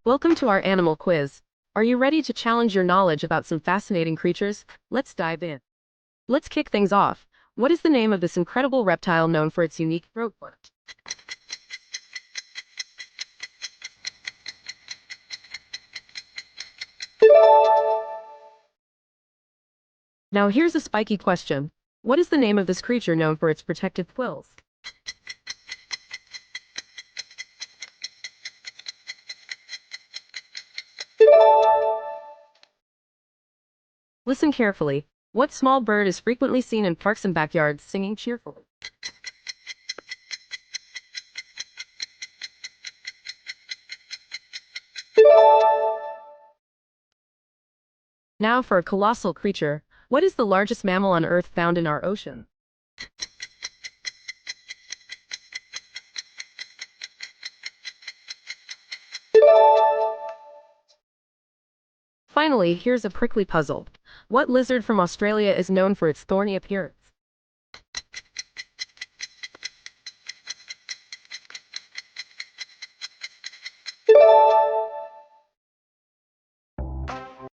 Welcome to our animal quiz. Are you ready to challenge your knowledge about some fascinating creatures? Let's dive in. Let's kick things off. What is the name of this incredible reptile known for its unique throat work? Now here's a spiky question. What is the name of this creature known for its protective quills? Listen carefully. What small bird is frequently seen in parks and backyards singing cheerfully? Now for a colossal creature. What is the largest mammal on Earth found in our ocean? Finally, here's a prickly puzzle. What lizard from Australia is known for its thorny appearance?